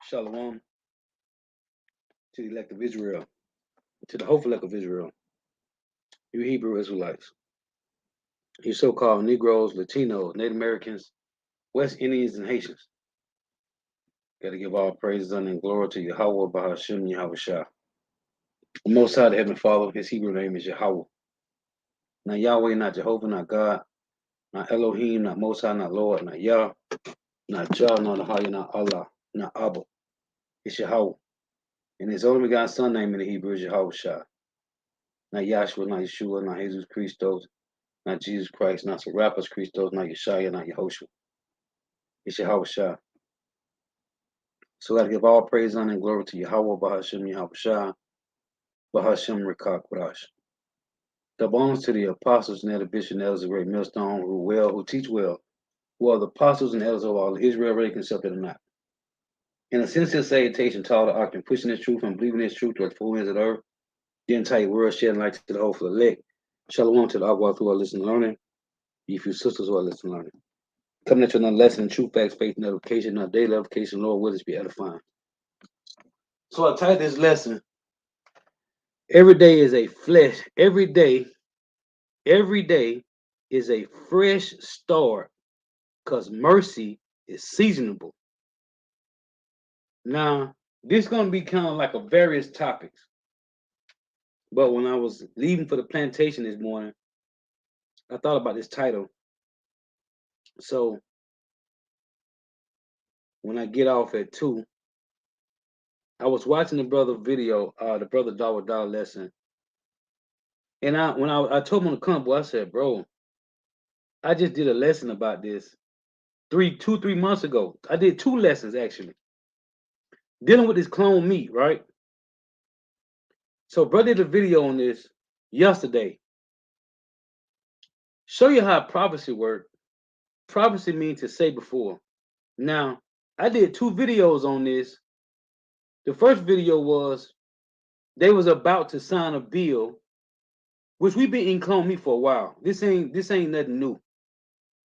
Shalom to the elect of Israel, to the hopeful elect of Israel, you Hebrew Israelites, you so-called Negroes, Latinos, Native Americans, West Indians, and Haitians. Got to give all praises and glory to Yahweh, Bahashim, Yahweh Shah. The Most High, the Heavenly Father, his Hebrew name is Yahweh. Not Yahweh, not Jehovah, not God, not Elohim, not Most High, not Lord, not Yah, not Jah, not Ahaya, not Allah, not Abba. It's Yahweh. And his only begotten son name in the Hebrew is Yahweh Shah. Not Yahshua, not Yeshua, not Jesus Christos, not Jesus Christ, not Serapis Christos, not Yeshaya, not Yehoshua. It's Yahweh Shah. So I gotta give all praise, honor, and glory to Yahweh, Bahashim, Yahweh Shah, Bahashim, Rekak, Barash. The bonus to the apostles and the bishops and elders of great millstone who teach well, who are the apostles and elders of all Israel, ready accepted or not. In a sincere salutation to all the octane, pushing this truth and believing this truth towards full ends of the earth, the entire world, shedding light to the whole for the elect. Shalom to the Agua who are listening and learning, you few sisters who are listening and learning. Coming at you another lesson in truth, facts, faith, and edification, our daily edification, Lord, will this be edifying. So I titled this lesson, every day is a every day is a fresh start, because mercy is seasonable. Now, this is going to be kind of like a various topics. But when I was leaving for the plantation this morning, I thought about this title. So when I get off at 2, I was watching the brother video, the brother Dawa lesson. And when I told him to come, boy, I said, bro, I just did a lesson about this 3 months ago. I did 2 lessons actually, dealing with this clone meat, right? So brother did a video on this yesterday. Show you how prophecy works. Prophecy means to say before. Now, I did 2 videos on this. The first video was they was about to sign a bill, which we've been in clone meat for a while. This ain't nothing new.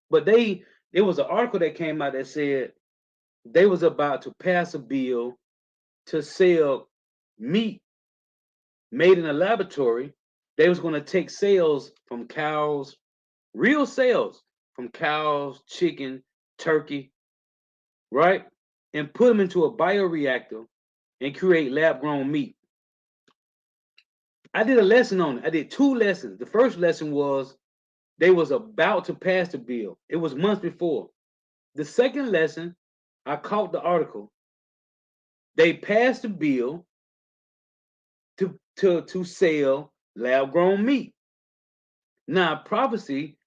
But there was an article that came out that said they was about to pass a bill to sell meat made in a laboratory. They was going to take cells from cows, real cells from cows, chicken, turkey, right? And put them into a bioreactor and create lab-grown meat. I did a lesson on it. I did 2 lessons. The first lesson was they was about to pass the bill. It was months before. The second lesson, I caught the article. They passed the bill to sell lab-grown meat. Now, prophecy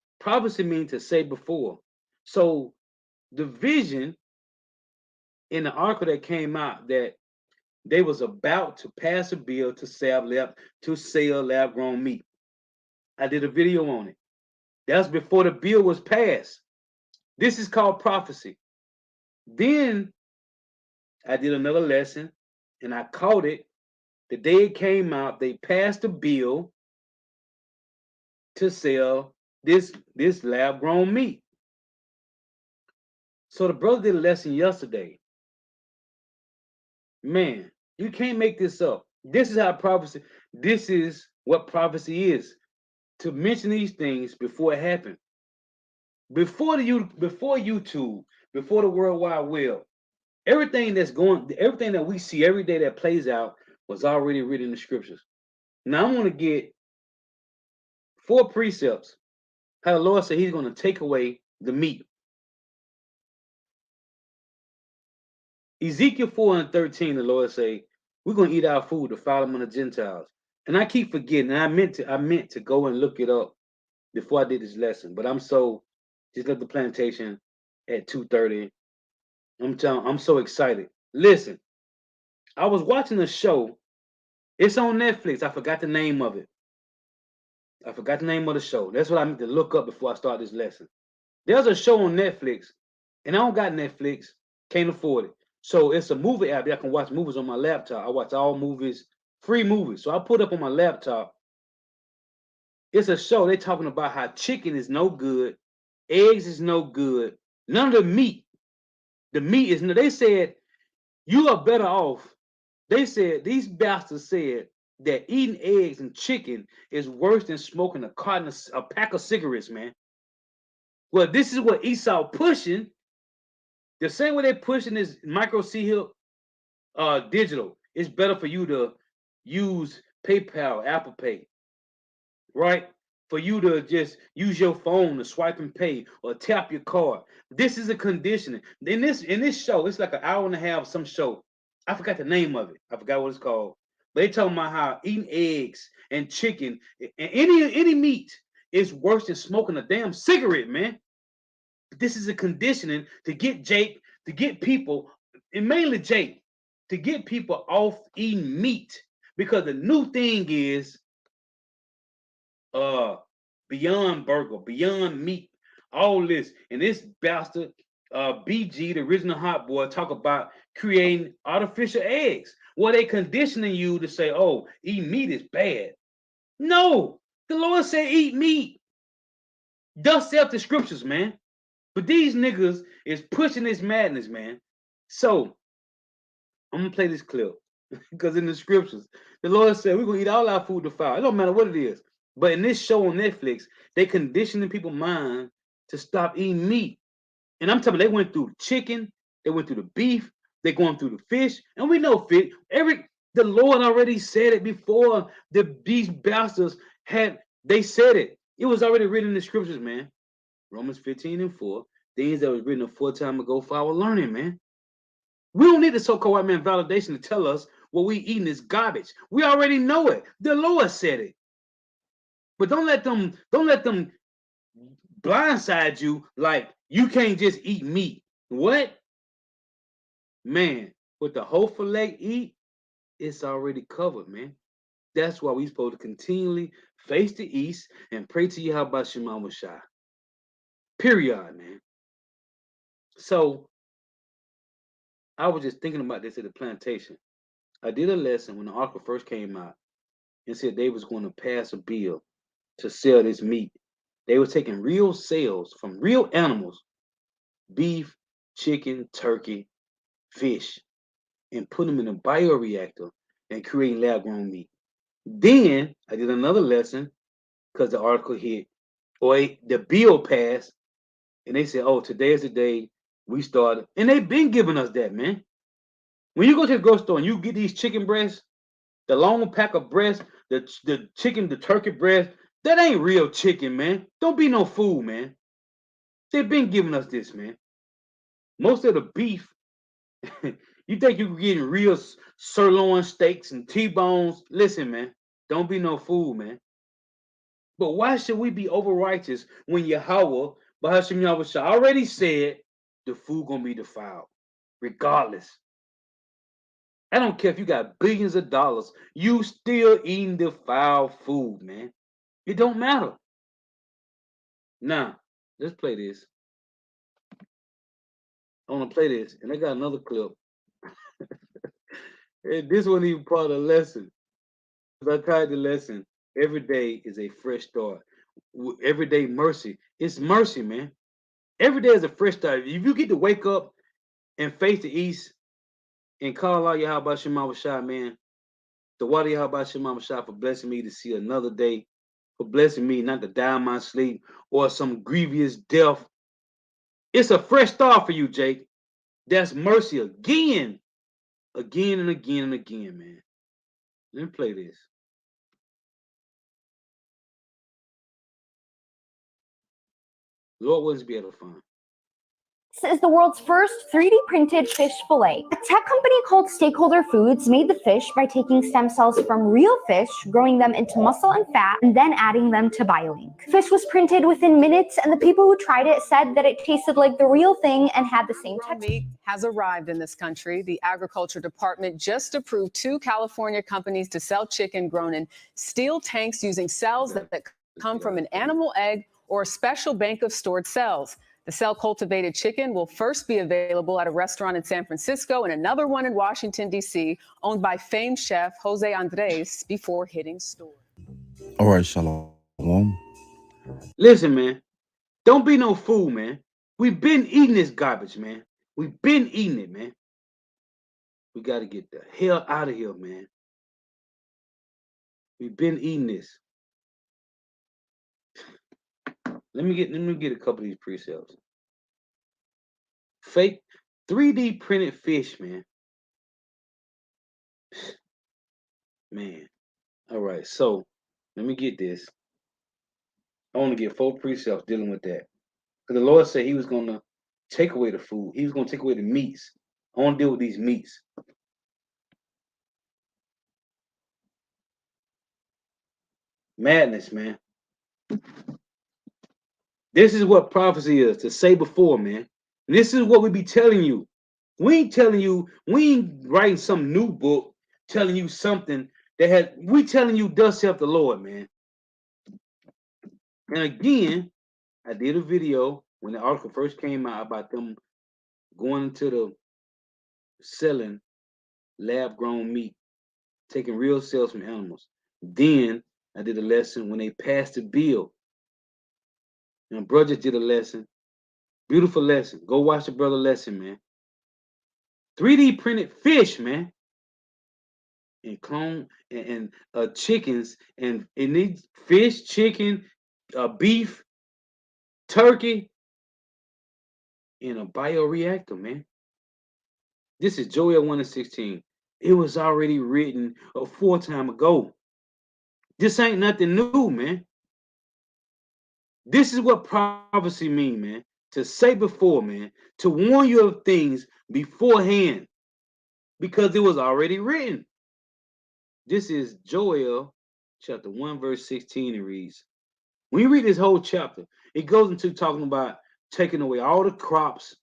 means to say before. So the vision in the article that came out that they was about to pass a bill to sell lab-grown meat. I did a video on it. That's before the bill was passed. This is called prophecy. Then I did another lesson and I caught it. The day it came out, they passed a bill to sell this lab-grown meat. So the brother did a lesson yesterday. Man, you can't make this up. This is how prophecy, this is what prophecy is. To mention these things before it happened. Before YouTube, before the World Wide Web, everything that we see every day that plays out was already written in the scriptures. Now I'm going to get 4 precepts. How the Lord said he's going to take away the meat. Ezekiel 4:13, the Lord say, we're going to eat our food to follow among the Gentiles. And I keep forgetting, and I meant to go and look it up before I did this lesson, but just left the plantation at 2:30. I'm so excited. Listen, I was watching a show. It's on Netflix. I forgot the name of it. I forgot the name of the show. That's what I need to look up before I start this lesson. There's a show on Netflix, and I don't got Netflix, can't afford it. So it's a movie app that I can watch movies on my laptop. I watch all movies, free movies. So I put up on my laptop. It's a show. They're talking about how chicken is no good, eggs is no good, none of the meat. The meat is no. They said You are better off. They said these bastards said that eating eggs and chicken is worse than smoking a pack of cigarettes, man. Well, this is what Esau pushing. The same way they're pushing this micro C hill digital. It's better for you to use PayPal, Apple Pay, right? For you to just use your phone to swipe and pay or tap your card. This is a conditioning. In this show, it's like an hour and a half, some show. I forgot the name of it. I forgot what it's called. But they talking about how eating eggs and chicken and any meat is worse than smoking a damn cigarette, man. This is a conditioning to get Jake, to get people, and mainly Jake, to get people off eating meat. Because the new thing is uh Beyond Burger, Beyond Meat, all this. And this bastard, BG, the original hot boy, talk about creating artificial eggs. Well, they conditioning you to say, oh, eat meat is bad. No, the Lord said eat meat. Thus saith the scriptures, man. But these niggas is pushing this madness, man. So I'm gonna play this clip because in the scriptures, the Lord said we're gonna eat all our food to fire. It don't matter what it is. But in this show on Netflix, they conditioning people's mind to stop eating meat. And I'm telling you, they went through chicken, they went through the beef, they going through the fish, and we know fish. The Lord already said it before these bastards had they said it. It was already written in the scriptures, man. Romans 15:4, things that was written a full time ago for our learning, man. We don't need the so-called white man validation to tell us what we eating is garbage. We already know it. The Lord said it. But don't let them blindside you like you can't just eat meat. What? Man, what the whole fillet eat, it's already covered, man. That's why we supposed to continually face the east and pray to Yahweh Shema Shai. Period, man. So I was just thinking about this at the plantation. I did a lesson when the article first came out and said they was going to pass a bill to sell this meat. They were taking real sales from real animals, beef, chicken, turkey, fish, and putting them in a bioreactor and creating lab-grown meat. Then I did another lesson because the article hit, or the bill passed, and they said, "Oh, today is the day we started," and they've been giving us that, man. When you go to the grocery store and you get these chicken breasts, the long pack of breasts, the chicken, the turkey breast, that ain't real chicken, man. Don't be no fool, man. They've been giving us this, man. Most of the beef, you think you getting real sirloin steaks and T-bones? Listen, man, don't be no fool, man. But why should we be over righteous when Yahweh, Bahashim Yahweh already said the food gonna be defiled, regardless? I don't care if you got billions of dollars, you still eating defiled food, man. It don't matter. Now, let's play this. I want to play this, and I got another clip. And this wasn't even part of the lesson. I tied the lesson. Every day is a fresh start. Every day mercy. It's mercy, man. Every day is a fresh start. If you get to wake up and face the east and call out Yahweh Shema Shai, man, the water Yahweh Shema Shai for blessing me to see another day, for blessing me not to die in my sleep or some grievous death. It's a fresh start for you, Jake. That's mercy again, again and again and again, man. Let me play this. Lord wouldn't be able to find. This is the world's first 3D printed fish fillet. A tech company called Stakeholder Foods made the fish by taking stem cells from real fish, growing them into muscle and fat, and then adding them to BioLink. Fish was printed within minutes, and the people who tried it said that it tasted like the real thing and had the same texture. Meat has arrived in this country. The Agriculture Department just approved 2 California companies to sell chicken grown in steel tanks using cells that come from an animal egg or a special bank of stored cells. The cell-cultivated chicken will first be available at a restaurant in San Francisco and another one in Washington, D.C., owned by famed chef Jose Andres, before hitting stores. All right, Shalom. Listen, man, don't be no fool, man. We've been eating this garbage, man. We've been eating it, man. We got to get the hell out of here, man. We've been eating this. Let me get a couple of these precepts. Fake 3D printed fish, man. Man. All right, so let me get this. I want to get 4 precepts dealing with that. Because the Lord said he was going to take away the food. He was going to take away the meats. I want to deal with these meats. Madness, man. This is what prophecy is, to say before, man. And this is what we be telling you. We ain't telling you, we ain't writing some new book telling you something we telling you thus saith the Lord, man. And again, I did a video when the article first came out about them going into the selling lab grown meat, taking real cells from animals. Then I did a lesson when they passed the bill. And brother did a lesson. Beautiful lesson. Go watch the brother lesson, man. 3D printed fish, man. And clone and chickens and these fish, chicken, beef, turkey in a bioreactor, man. This is Joel 1:16. It was already written a 4 time ago. This ain't nothing new, man. This is what prophecy mean, man. To say before, man. To warn you of things beforehand. Because it was already written. This is Joel chapter 1, verse 16. It reads, when you read this whole chapter, it goes into talking about taking away all the crops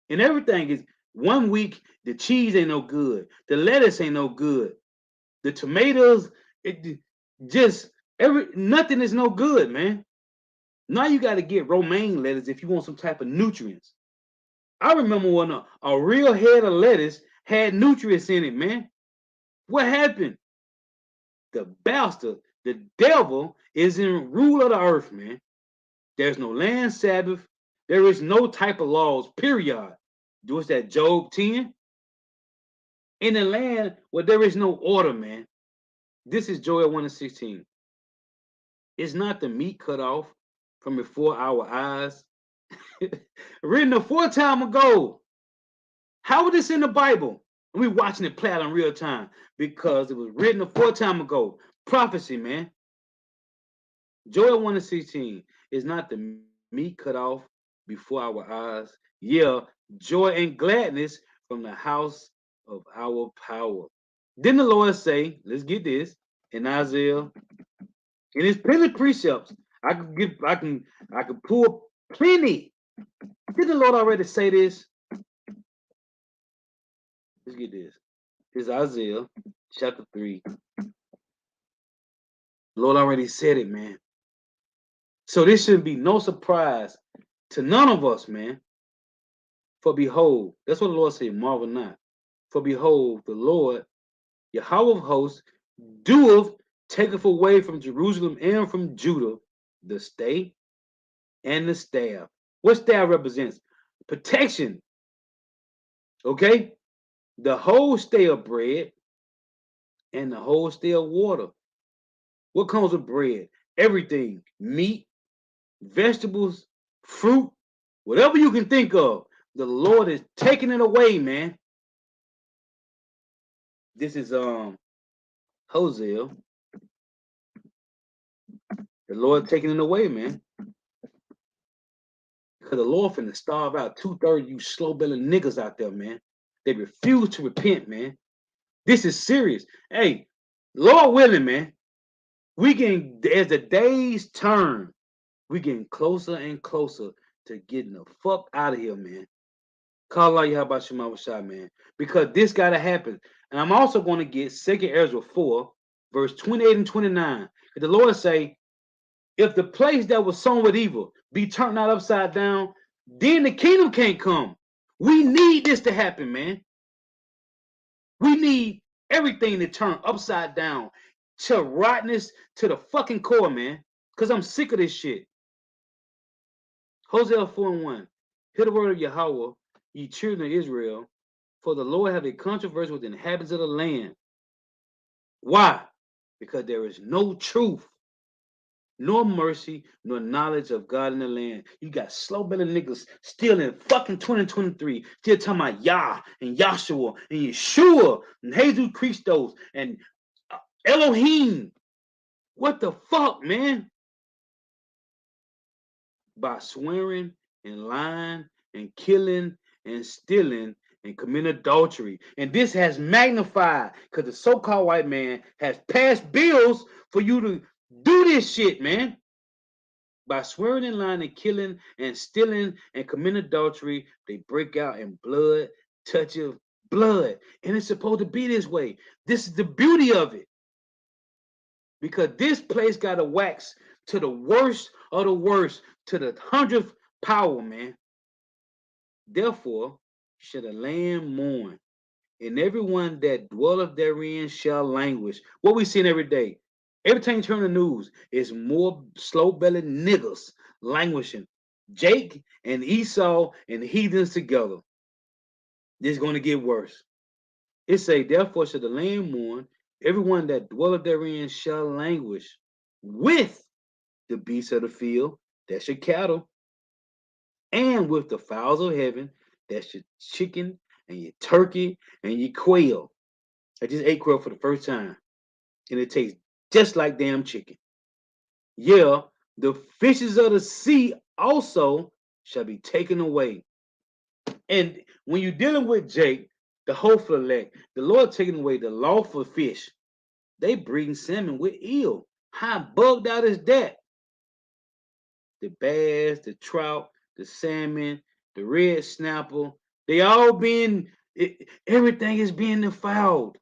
and everything. Is 1 week, the cheese ain't no good. The lettuce ain't no good. The tomatoes, nothing is no good, man. Now you got to get romaine lettuce if you want some type of nutrients. I remember when a real head of lettuce had nutrients in it, man. What happened? The bastard, the devil, is in rule of the earth, man. There's no land Sabbath. There is no type of laws, period. What's that, Job 10? In a land where there is no order, man. This is Joel 1:16. Is not the meat cut off from before our eyes? Written a 4 time ago. How is this in the Bible? And we watching it play out in real time because it was written a 4 time ago. Prophecy, man. Joel 1:16 is not the meat cut off before our eyes. Yeah, joy and gladness from the house of our power. Then the Lord say, let's get this in Isaiah. In his plenty precepts, I can pull plenty. Did the Lord already say this? Let's get this. This is Isaiah chapter 3. The Lord already said it, man. So this shouldn't be no surprise to none of us, man. For behold, that's what the Lord said, marvel not. For behold, the Lord, Yahweh of hosts, doeth taketh away from Jerusalem and from Judah the stay and the staff. What staff represents? Protection. Okay? The whole stay of bread and the whole stay of water. What comes with bread? Everything. Meat, vegetables, fruit, whatever you can think of. The Lord is taking it away, man. This is Hosea. The Lord taking it away, man. Because the Lord finna starve out 2/3 you slow-bellied niggas out there, man. They refuse to repent, man. This is serious. Hey, Lord willing, man. We can, as the days turn, we getting closer and closer to getting the fuck out of here, man. Call out how about Shema Shah, man. Because this gotta happen. And I'm also going to get 2 Ezra 4, verse 28 and 29. The Lord say, if the place that was sown with evil be turned out upside down, then the kingdom can't come. We need this to happen, man. We need everything to turn upside down to rottenness to the fucking core, man. Because I'm sick of this shit. Hosea 4:1. Hear the word of Yahweh, ye children of Israel. For the Lord have a controversy with the inhabitants of the land. Why? Because there is no truth, nor mercy, nor knowledge of God in the land. You got slow bellied niggas still in fucking 2023, still talking about Yah and Yahshua and Yeshua and Jesus Christos and Elohim. What the fuck, man? By swearing and lying and killing and stealing and committing adultery. And this has magnified because the so-called white man has passed bills for you to do this shit, man. By swearing and lying and killing and stealing and committing adultery, they break out in blood, touch of blood. And it's supposed to be this way. This is the beauty of it. Because this place got to wax to the worst of the worst, to the 100th power, man. Therefore, shall the land mourn, and everyone that dwelleth therein shall languish. What we seeing every day. Every time you turn the news, it's more slow-bellied niggas languishing. Jake and Esau and the heathens together. This is going to get worse. It say, therefore shall the land mourn, everyone that dwelleth therein shall languish with the beasts of the field, that's your cattle, and with the fowls of heaven, that's your chicken and your turkey and your quail. I just ate quail for the first time, and it tastes just like damn chicken. Yeah, the fishes of the sea also shall be taken away. And when you're dealing with Jake, the hopeful elect, the Lord taking away the lawful fish. They breeding salmon with eel. How bugged out is that? The bass, the trout, the salmon, the red snapper, they all being, everything is being defiled.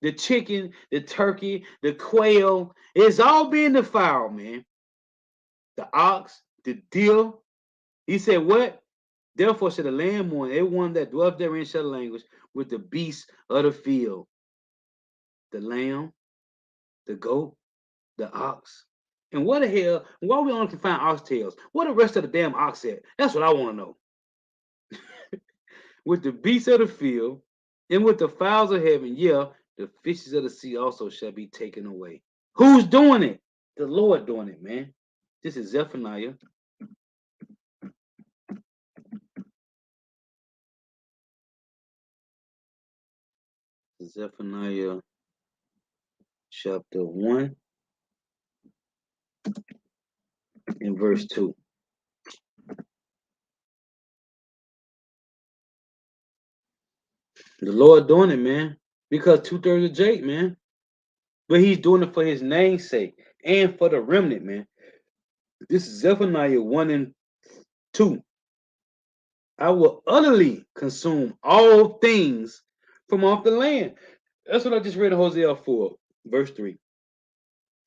The chicken, the turkey, the quail, it's all being defiled, man. The ox, the deer. He said, what? Therefore shall the land mourn, everyone that dwelleth therein shall languish with the beasts of the field. The lamb, the goat, the ox. And what the hell, why we only can find oxtails? What the rest of the damn ox at? That's what I want to know. With the beasts of the field, and with the fowls of heaven, yeah, the fishes of the sea also shall be taken away. Who's doing it? The Lord doing it, man. This is Zephaniah. Zephaniah chapter 1 and verse 2. The Lord doing it, man. Because 2/3 of Jake, man. But he's doing it for his name's sake and for the remnant, man. This is Zephaniah 1 and 2. I will utterly consume all things from off the land. That's what I just read in Hosea 4, verse 3.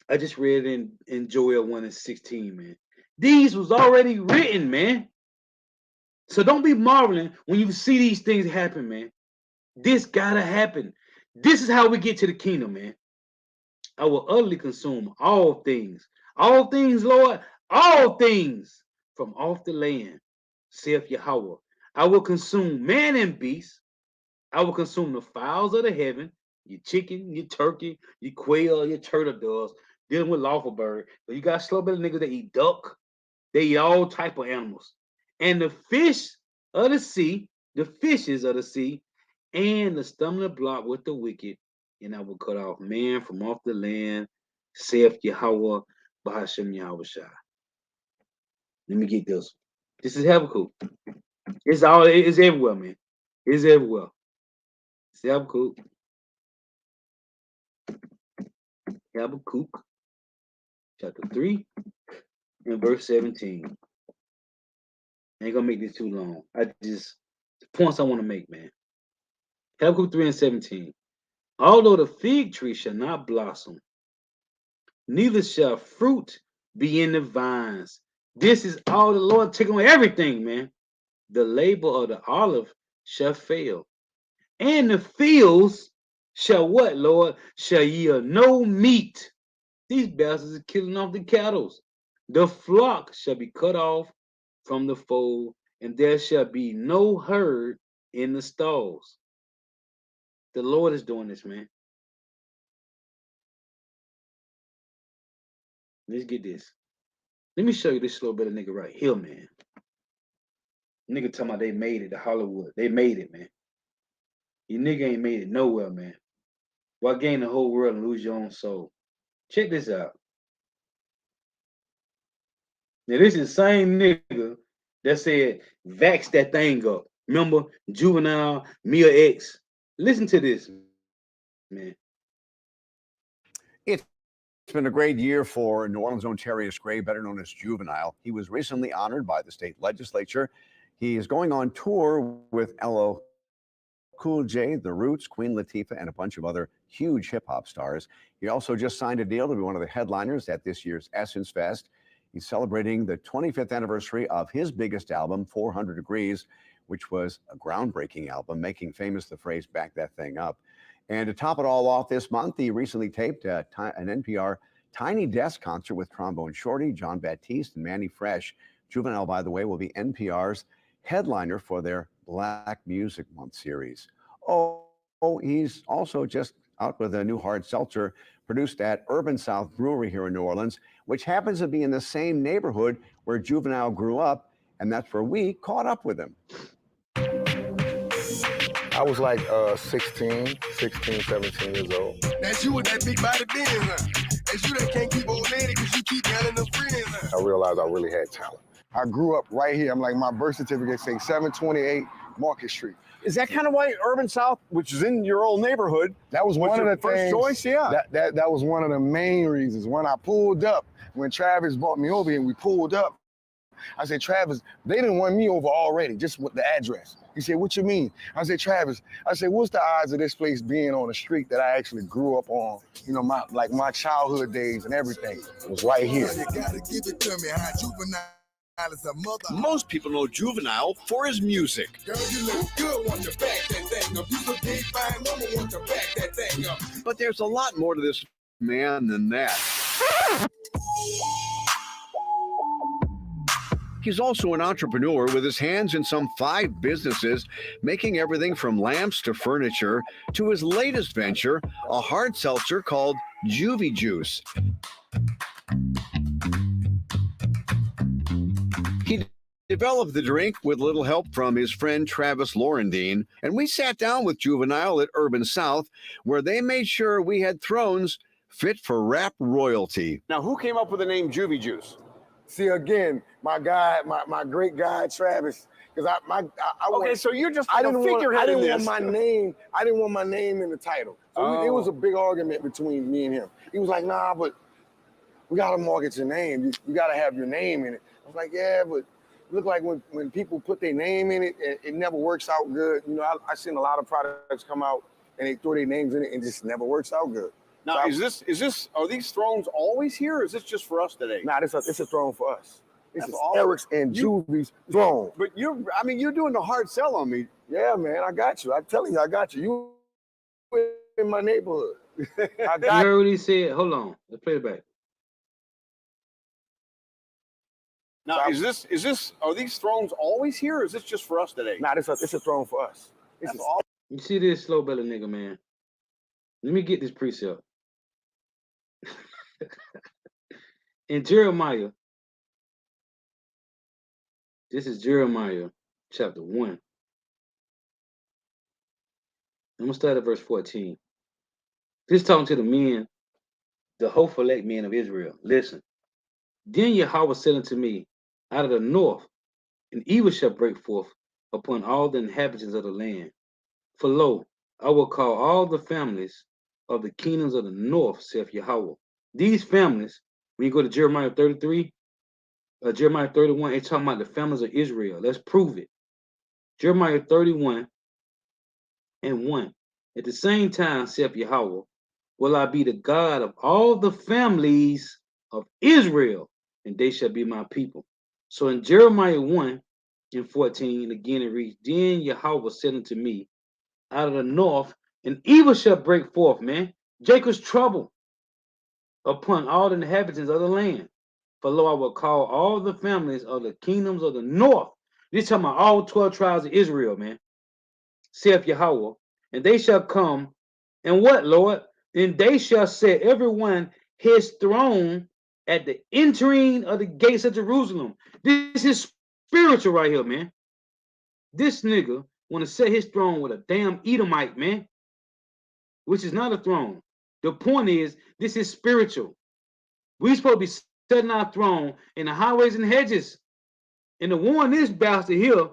I just read in Joel 1 and 16, man. These was already written, man. So don't be marveling when you see these things happen, man. This gotta happen. This is how we get to the kingdom, man. I will utterly consume all things. All things, Lord, all things from off the land, saith Yahweh. I will consume man and beast. I will consume the fowls of the heaven, your chicken, your turkey, your quail, your turtle doves, dealing with lawful bird. But you got slow-bellied niggas that eat duck. They eat all type of animals. And the fish of the sea, the fishes of the sea, and the stumbling block with the wicked, and I will cut off man from off the land, saith Yahweh, Bahashem Yahweh Shai. Let me get this. This is Habakkuk. It's everywhere, man. It's everywhere. It's Habakkuk. Habakkuk, chapter 3, and verse 17. I ain't gonna make this too long. The points I want to make, man. Habakkuk 3 and 17. Although the fig tree shall not blossom, neither shall fruit be in the vines. This is all the Lord taking away everything, man. The labor of the olive shall fail, and the fields shall what, Lord? Shall yield no meat. These bastards are killing off the cattle. The flock shall be cut off from the fold, and there shall be no herd in the stalls. The Lord is doing this, man. Let's get this. Let me show you this slow better nigga right here, man. Nigga talking about they made it to Hollywood. They made it, man. You nigga ain't made it nowhere, man. Why gain the whole world and lose your own soul? Check this out. Now, this is the same nigga that said, vax that thing up. Remember, Juvenile, Mia X. Listen to this, man. It's been a great year for New Orleans' own Terrius Gray, better known as Juvenile. He was recently honored by the state legislature. He is going on tour with LL Cool J, The Roots, Queen Latifah, and a bunch of other huge hip-hop stars. He also just signed a deal to be one of the headliners at this year's Essence Fest. He's celebrating the 25th anniversary of his biggest album, 400 Degrees, which was a groundbreaking album, making famous the phrase, back that thing up. And to top it all off this month, he recently taped an NPR Tiny Desk concert with Trombone Shorty, John Baptiste, and Manny Fresh. Juvenile, by the way, will be NPR's headliner for their Black Music Month series. He's also just out with a new hard seltzer produced at Urban South Brewery here in New Orleans, which happens to be in the same neighborhood where Juvenile grew up, and that's where we caught up with him. I was like 16, 17 years old. That's you with that big body then, huh? That's you that can't keep old lady because you keep yelling them friends, huh? I realized I really had talent. I grew up right here. I'm like, my birth certificate say 728 Market Street. Is that kind of why Urban South, which is in your old neighborhood, that was one of the first things, choice? Yeah. That was one of the main reasons. When I pulled up, when Travis brought me over here and we pulled up, I said, Travis, they didn't want me over already, just with the address. He said, what you mean? I said, Travis, what's the odds of this place being on a street that I actually grew up on, you know, my childhood days and everything? It was right here. You gotta give it to me, how Juvenile is a mother. Most people know Juvenile for his music. Girl, you look good, want to back that thing up. You look big, fine woman, want to back that thing up. But there's a lot more to this man than that. He's also an entrepreneur with his hands in some 5 businesses, making everything from lamps to furniture to his latest venture, a hard seltzer called Juvie Juice. He developed the drink with little help from his friend Travis Laurendine, and we sat down with Juvenile at Urban South, where they made sure we had thrones fit for rap royalty. Now, who came up with the name Juvie Juice? See, again, my guy, my great guy, Travis, because so you're just I like didn't a figurehead in this. want my name in the title. So it was a big argument between me and him. He was like, nah, but we got to market your name. You got to have your name in it. I was like, yeah, but it look like when people put their name in it, it never works out good. You know, I seen a lot of products come out and they throw their names in it and it just never works out good. Now, so are these thrones always here, or is this just for us today? Nah, it's a throne for us. This is Eric's and Juvie's throne. But you're doing the hard sell on me. Yeah, man, I got you. I'm telling you, I got you. You in my neighborhood. I got You heard what he said? Hold on. Let's play it back. Now, are these thrones always here, or is this just for us today? Nah, it's a throne for us. You see this slow belly nigga, man? Let me get this precept. In Jeremiah, this is Jeremiah chapter 1. I'm going to start at verse 14. This talking to the men, the hopeful elect men of Israel. Listen. Then Yahweh said unto me, out of the north, an evil shall break forth upon all the inhabitants of the land. For lo, I will call all the families of the kingdoms of the north, saith Yahweh. These families, when you go to Jeremiah 33, Jeremiah 31, it's talking about the families of Israel. Let's prove it. Jeremiah 31 and 1. At the same time, saith Yahweh, will I be the God of all the families of Israel, and they shall be my people. So in Jeremiah 1 and 14, again it reads, then Yahweh said unto me, out of the north, an evil shall break forth, man. Jacob's trouble upon all the inhabitants of the land. For lo, I will call all the families of the kingdoms of the north. This talking about all 12 tribes of Israel, man. Saith Yahweh, and they shall come, and what, Lord? And they shall set everyone his throne at the entering of the gates of Jerusalem. This is spiritual right here, man. This nigga want to set his throne with a damn Edomite, man, which is not a throne. The point is, this is spiritual. We supposed to be setting our throne in the highways and hedges, and to warn this bastard here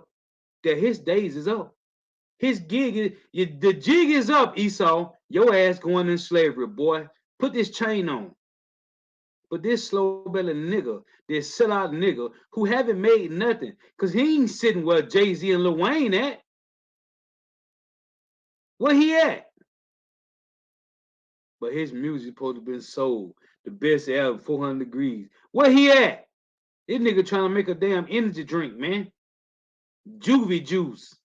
that his days is up. His gig is the jig is up, Esau. Your ass going in slavery, boy. Put this chain on. But this slow belly nigga, this sellout nigga who haven't made nothing, cause he ain't sitting where Jay-Z and Lil Wayne at. Where he at? But his music supposed to have been sold. The best album, 400 Degrees. Where he at? This nigga trying to make a damn energy drink, man. Juvie juice.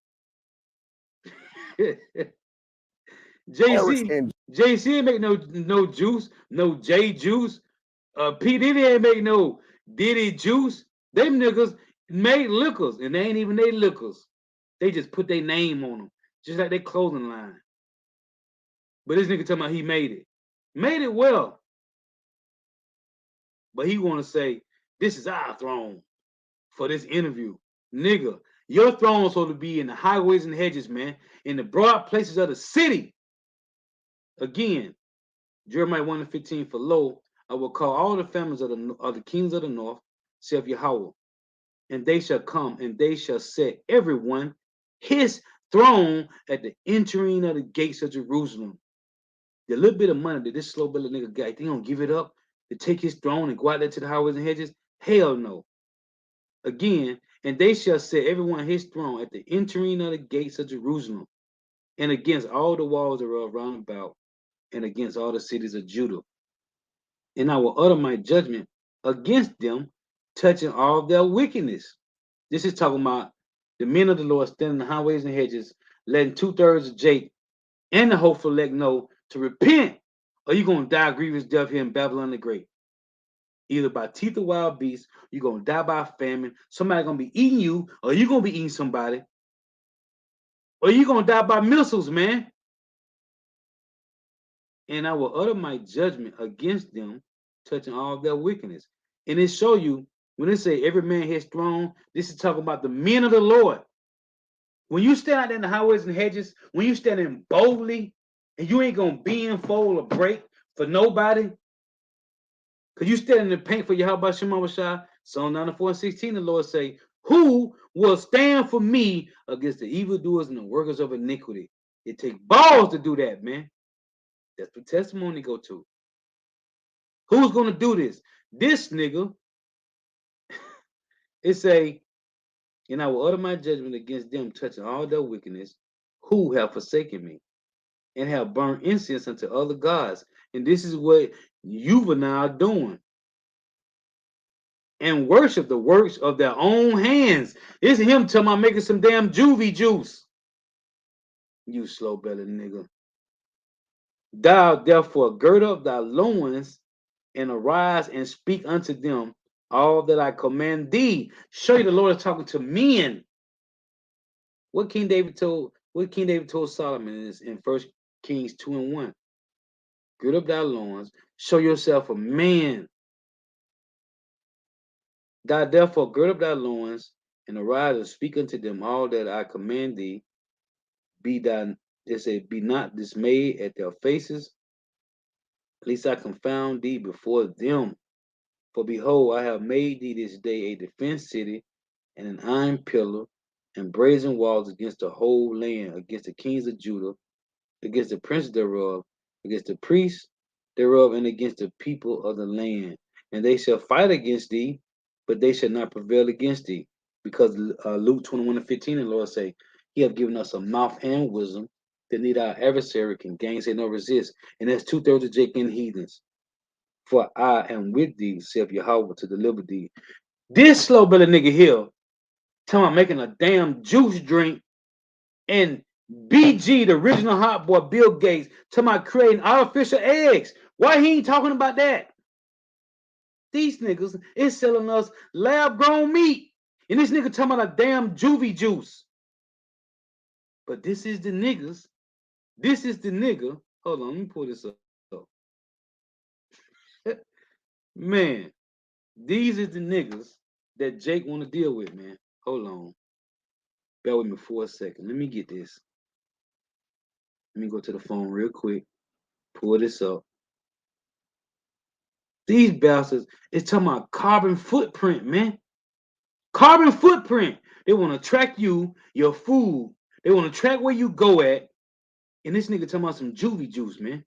Eric JC and ain't make no juice, no J juice. P Diddy ain't make no Diddy juice. Them niggas made liquors, and they ain't even they liquors. They just put their name on them, just like their clothing line. But this nigga talking about he made it well. But he want to say this is our throne for this interview, nigga. Your throne's supposed to be in the highways and hedges, man, in the broad places of the city. Again, Jeremiah 1:15, for lo, I will call all the families of the kings of the north, saith Yahweh, and they shall come, and they shall set everyone his throne at the entering of the gates of Jerusalem. The little bit of money that this slow belly nigga got, they gonna give it up to take his throne and go out there to the highways and hedges? Hell no. Again, and they shall set everyone his throne at the entering of the gates of Jerusalem, and against all the walls thereof round about, and against all the cities of Judah. And I will utter my judgment against them, touching all their wickedness. This is talking about the men of the Lord standing in the highways and hedges, letting 2/3 of Jake and the hopeful elect know to repent, or you're going to die a grievous death here in Babylon the Great. Either by teeth of wild beasts, you're going to die by famine, somebody going to be eating you, or you're going to be eating somebody, or you're going to die by missiles, man. And I will utter my judgment against them, touching all their wickedness. And it show you, when it say every man his throne, this is talking about the men of the Lord. When you stand out there in the highways and hedges, when you standing boldly, and you ain't gonna bend, fold, or break for nobody, because you stand in the paint for Yahweh Shema Shah. Psalm 94:16, the Lord say, who will stand for me against the evildoers and the workers of iniquity? It take balls to do that, man. That's what testimony go to. Who's gonna do this? This nigga. It say, and I will utter my judgment against them, touching all their wickedness, who have forsaken me, and have burned incense unto other gods. And this is what you are now doing. And worship the works of their own hands. It's him talking about making some damn juvie juice. You slow bellied nigga. Thou therefore gird up thy loins and arise and speak unto them all that I command thee. Show you the Lord is talking to men. What King David told Solomon is in 1 Kings 2:1. Gird up thy loins, show yourself a man. Thou therefore gird up thy loins and arise and speak unto them all that I command thee. Be not dismayed at their faces, lest I confound thee before them. For behold, I have made thee this day a defense city, and an iron pillar, and brazen walls against the whole land, against the kings of Judah, against the princes thereof, against the priests thereof, and against the people of the land. And they shall fight against thee, but they shall not prevail against thee. Because Luke 21:15, the Lord say, He have given us a mouth and wisdom that neither our adversary can gainsay nor resist. And that's 2/3 of Jake and heathens. For I am with thee, saith Yahweh, to deliver thee. This slow belly nigga here, talking about making a damn juice drink, and BG, the original hot boy, Bill Gates, talking about creating artificial eggs. Why he ain't talking about that? These niggas is selling us lab-grown meat. And this nigga talking about a damn juvie juice. But this is the niggas This is the nigga. Hold on, let me pull this up. Man, these is the niggas that Jake want to deal with, man. Hold on. Bear with me for a second. Let me get this. Let me go to the phone real quick. Pull this up. These bastards is talking about carbon footprint, man. Carbon footprint. They want to track you, your food. They want to track where you go at. And this nigga talking about some juvie juice, man.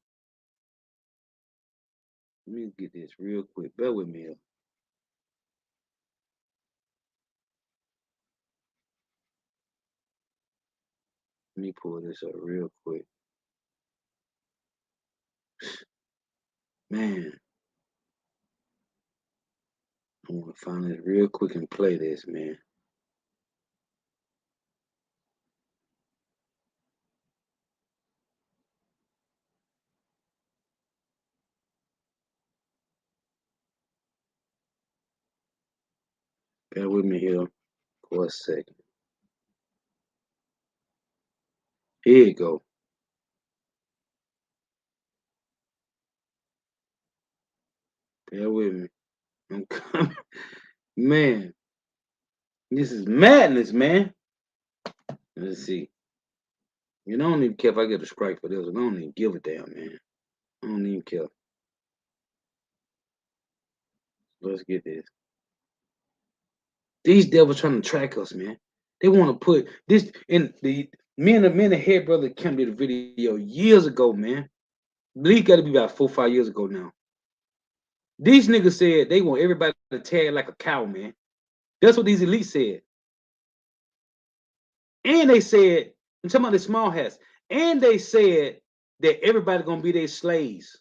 Let me get this real quick. Bear with me here. Let me pull this up real quick. Man. I want to find this real quick and play this, man. Bear with me here for a second. Here you go. Bear with me. I'm coming. Man, this is madness, man. Let's see. You don't even care if I get a strike for this. I don't even give a damn, man. I don't even care. Let's get this. These devils trying to track us, man. They want to put this in the me and the head brother Kim did a video years ago, man. I believe got to be about 4 or 5 years ago now. These niggas said they want everybody to tag like a cow, man. That's what these elites said. And they said, I'm talking about the small hats. And they said that everybody gonna be their slaves.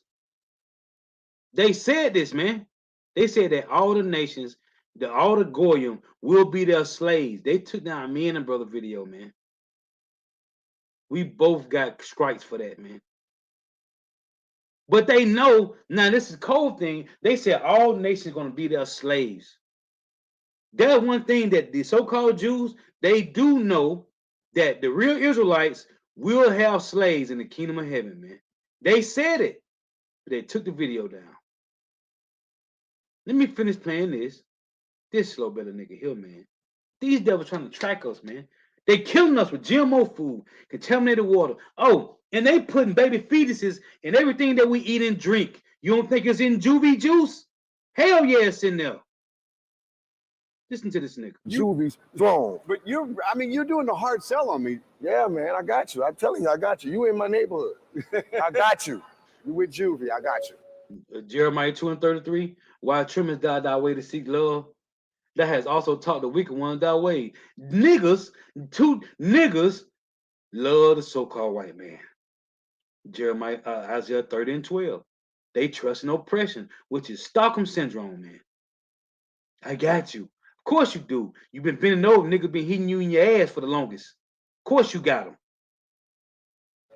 They said this, man. They said that all the nations, all the Goyim will be their slaves. They took down me and the brother video, man. We both got strikes for that, man. But they know, now this is a cold thing. They said all nations gonna be their slaves. That's one thing that the so-called Jews, they do know that the real Israelites will have slaves in the kingdom of heaven, man. They said it. But they took the video down. Let me finish playing this. This slow better nigga here, man. These devils trying to track us, man. They killing us with GMO food, contaminated water. Oh, and they putting baby fetuses in everything that we eat and drink. You don't think it's in juvie juice? Hell yeah, it's in there. Listen to this nigga. Juvie's wrong. But you're doing the hard sell on me. Yeah, man, I got you. I'm telling you, I got you. You in my neighborhood. I got you. You with Juvie, I got you. Jeremiah 2:33. While trimmers died thy way to seek love, that has also taught the wicked one thy way. Niggas, two niggas love the so-called white man. Jeremiah, Isaiah 30:12. They trust in oppression, which is Stockholm syndrome, man. I got you. Of course you do. You've been bending over, nigga been hitting you in your ass for the longest. Of course you got them.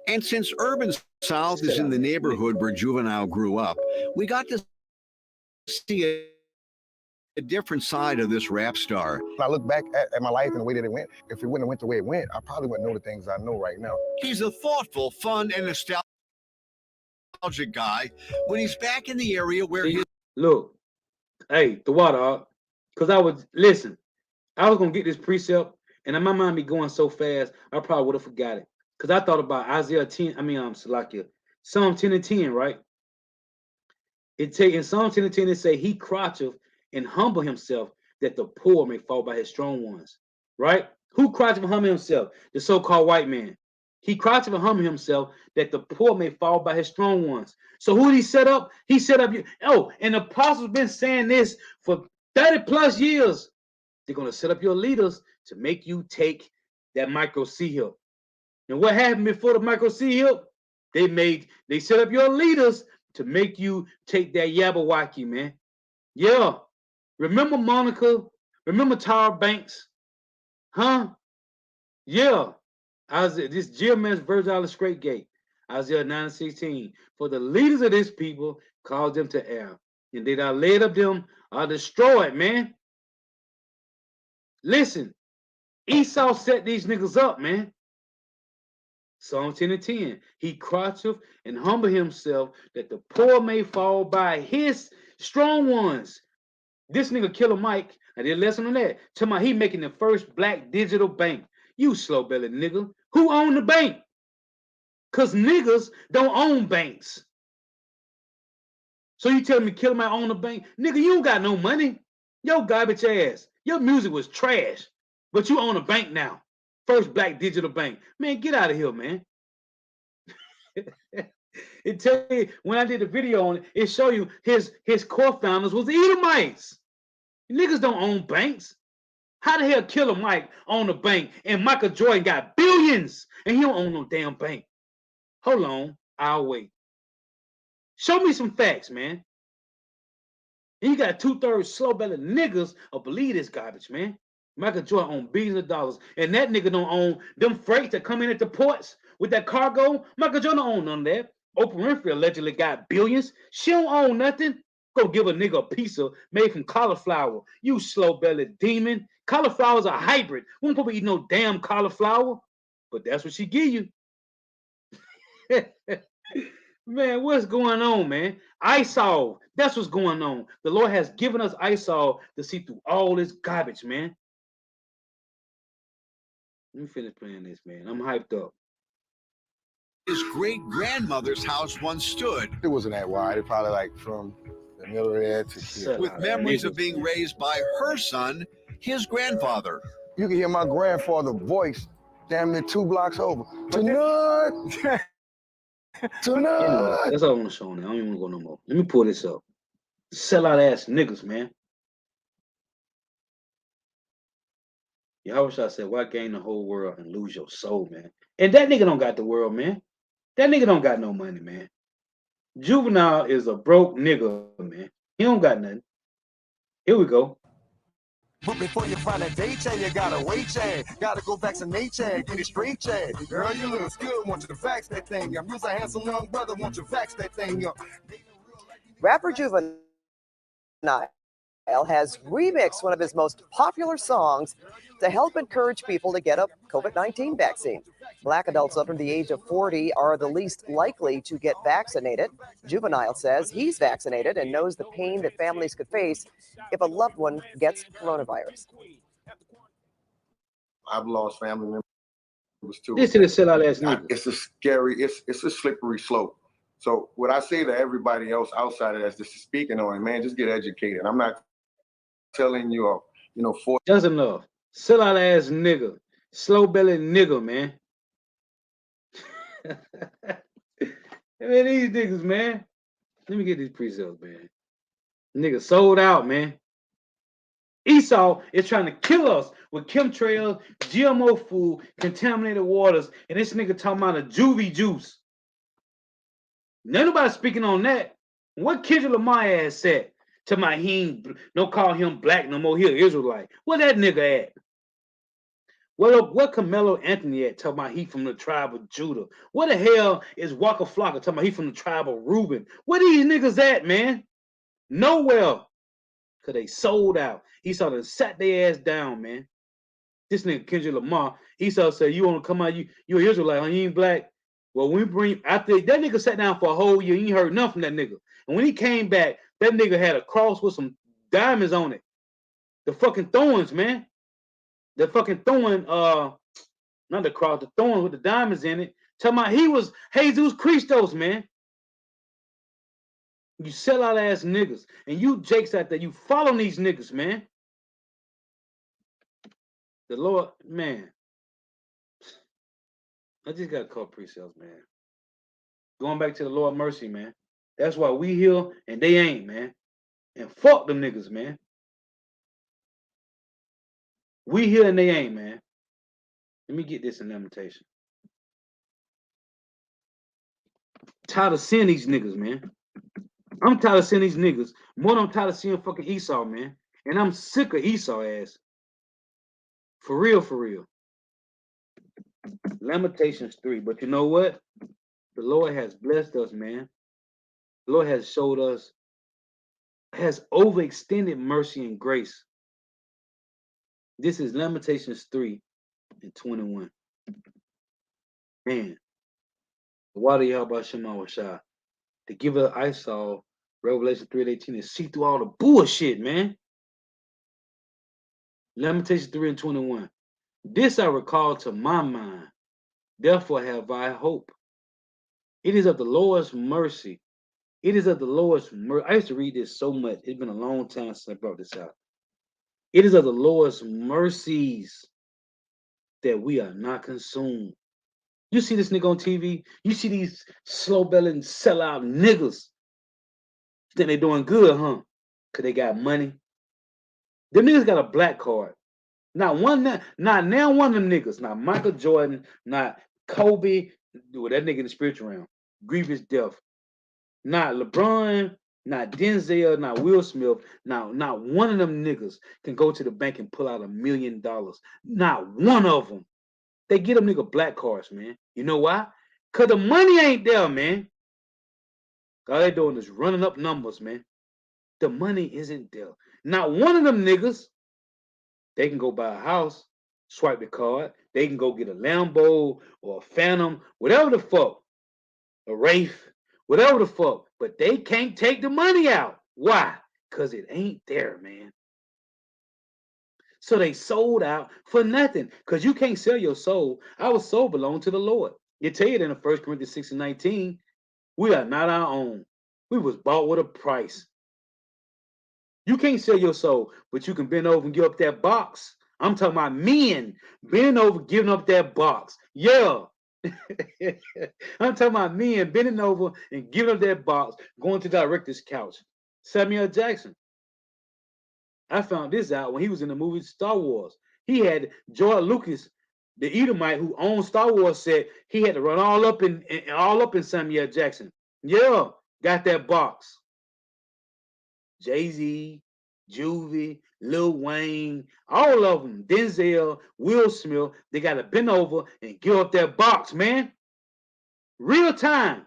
And since Urban South is in the neighborhood where Juvenile grew up, we got to see a different side of this rap star. When I look back at my life and the way that it went, if it wouldn't have went the way it went, I probably wouldn't know the things I know right now. He's a thoughtful, fun, and nostalgic guy when he's back in the area where he... Look, hey, the water, because I was going to get this precept, and in my mind be going so fast, I probably would have forgot it. Because I thought about Isaiah 10, Salakia, Psalm 10 and 10, right? In Psalm 10 and 10, it say, he croucheth and humble himself that the poor may fall by his strong ones, right? Who croucheth and humble himself? The so-called white man. He croucheth and humble himself that the poor may fall by his strong ones. So who did he set up? He set up you. Oh, and the apostles been saying this for 30 plus years. They're going to set up your leaders to make you take that micro C-hip. And what happened before the micro C-hip? They set up your leaders to make you take that Yabawaki, man. Yeah. Remember Monica? Remember Tyra Banks? Huh? Yeah. This Jeremiah's Virgin Island Straight Gate. Isaiah 9:16. For the leaders of this people caused them to err, and they that led of them are destroyed, man. Listen, Esau set these niggas up, man. Psalm 10 and 10. He croucheth and humble himself that the poor may fall by his strong ones. This nigga Killer Mike, I did a lesson on that. Tell me he making the first black digital bank. You slow bellied nigga. Who owned the bank? Cause niggas don't own banks. So you tell me Killer Mike own the bank? Nigga, you don't got no money. Yo garbage ass. Your music was trash. But you own a bank now. First black digital bank. Man, get out of here, man. It tell you when I did the video on it, it show you his core founders was the Edomites. Niggas don't own banks. How the hell Killer Mike own a bank and Michael Jordan got billions and he don't own no damn bank? Hold on, I'll wait. Show me some facts, man. And you got 2/3 slow belly niggas who believe this garbage, man. Michael Jordan own billions of dollars, and that nigga don't own them freights that come in at the ports with that cargo. Michael Jordan don't own none of that. Oprah Winfrey allegedly got billions. She don't own nothing. Go give a nigga a pizza made from cauliflower. You slow bellied demon. Cauliflower's a hybrid. We don't probably eat no damn cauliflower, but that's what she give you. Man, what's going on, man? ISOL, that's what's going on. The Lord has given us ISOL to see through all this garbage, man. Let me finish playing this, man. I'm hyped up. His great-grandmother's house once stood. It wasn't that wide. It probably like from the middle of there to here. With memories of being raised by her son, his grandfather. You can hear my grandfather's voice damn near 2 blocks over. Tonight. Anyway, that's all I want to show now. I don't even want to go no more. Let me pull this up. Sellout ass niggas, man. Yahweh said, why gain the whole world and lose your soul, man? And that nigga don't got the world, man. That nigga don't got no money, man. Juvenile is a broke nigga, man. He don't got nothing. Here we go. But before you find a day chain, you gotta wait chain. Gotta go vaccinate chain, get it straight chain. Girl, you look good, want you to fax that thing. I'm a handsome young brother, want you to fax that thing. Rapper Juvenile has remixed one of his most popular songs to help encourage people to get a COVID-19 vaccine. Black adults under the age of 40 are the least likely to get vaccinated. Juvenile says he's vaccinated and knows the pain that families could face if a loved one gets coronavirus. I've lost family members too. This is a sellout ass nigga. It's a scary, it's a slippery slope. So what I say to everybody else outside of that, just speaking on it, man, just get educated. I'm not telling you, for That's enough. Sellout ass nigga. Slow bellied nigga, man. Man, these niggas, man. Let me get these pre-sales, man. Nigga sold out, man. Esau is trying to kill us with chemtrails, GMO food, contaminated waters, and this nigga talking about a juvie juice. Nobody speaking on that. What Kendrick Lamar ass said to my he ain't no call him black no more. He an Israelite. Where that nigga at? What Carmelo Anthony at talking about he from the tribe of Judah? What the hell is Waka Flocka talking about he from the tribe of Reuben? Where these niggas at, man? Nowhere. Cause they sold out. Esau done sat their ass down, man. This nigga Kendrick Lamar, Esau said, you want to come out, you an Israelite, huh? You ain't black. Well, when we bring after that nigga sat down for a whole year, you ain't heard nothing from that nigga. And when he came back, that nigga had a cross with some diamonds on it. The fucking thorns, man. The fucking thorn, not the cross, the thorn with the diamonds in it. Talking about he was Jesus Christos, man. You sell out ass niggas. And you jakes out there, you follow these niggas, man. The Lord, man. I just got to call pre-sales, man. Going back to the Lord mercy, man. That's why we here and they ain't, man. And fuck them niggas, man. We here and they ain't, man. Let me get this in Lamentation. Tired of seeing these niggas, man. I'm tired of seeing these niggas. More than I'm tired of seeing fucking Esau, man. And I'm sick of Esau ass. For real, for real. Lamentations 3. But you know what? The Lord has blessed us, man. The Lord has showed us, has overextended mercy and grace. This is Lamentations 3 and 21. Man, The water Yahweh Shema Washah. To give her Isol, Revelation 3:18, and see through all the bullshit, man. Lamentations 3:21. This I recall to my mind. Therefore have I hope. It is of the Lord's mercy. It is of the Lord's mercy. I used to read this so much. It's been a long time since I brought this out. It is of the Lord's mercies that we are not consumed. You see this nigga on TV? You see these slow-bellied sellout niggas. Think they doing good, huh? Because they got money. Them niggas got a black card. Not now one of them niggas. Not Michael Jordan, not Kobe. Well, that nigga in the spiritual realm. Grievous death. Not LeBron, not Denzel, not Will Smith. Not one of them niggas can go to the bank and pull out $1 million. Not one of them. They get them nigga black cards, man. You know why? Because the money ain't there, man. All they doing is running up numbers, man. The money isn't there. Not one of them niggas, they can go buy a house, swipe the card. They can go get a Lambo or a Phantom, whatever the fuck. A Wraith, whatever the fuck. But they can't take the money out. Why? Because it ain't there, man. So they sold out for nothing. Because you can't sell your soul. Our soul belongs to the Lord. You tell you that in 1 Corinthians 6:19. We are not our own. We was bought with a price. You can't sell your soul, but you can bend over and give up that box. I'm talking about men bending over, giving up that box. Yeah. I'm talking about men bending over and giving up that box, going to the director's couch. Samuel Jackson. I found this out when he was in the movie Star Wars. He had George Lucas, the Edomite who owned Star Wars, said he had to run all up in Samuel Jackson. Yeah, got that box. Jay-Z, Juvie, Lil Wayne, all of them, Denzel, Will Smith, they got to bend over and give up their box, man. Real time.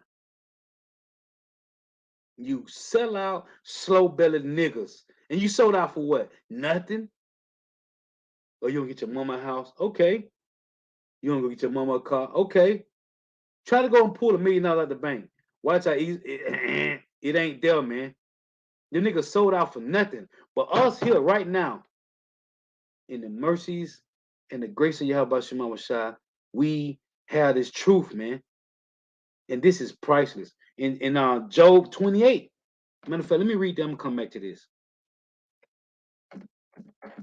You sell out slow-bellied niggas. And you sold out for what? Nothing? Or you don't get your mama a house? Okay. You don't go get your mama a car? Okay. Try to go and pull $1 million out of the bank. Watch how easy it ain't there, man. The niggas sold out for nothing. But us here right now, in the mercies and the grace of Yahweh Shema Shai, we have this truth, man. And this is priceless. In Job 28, matter of fact, let me read them and come back to this.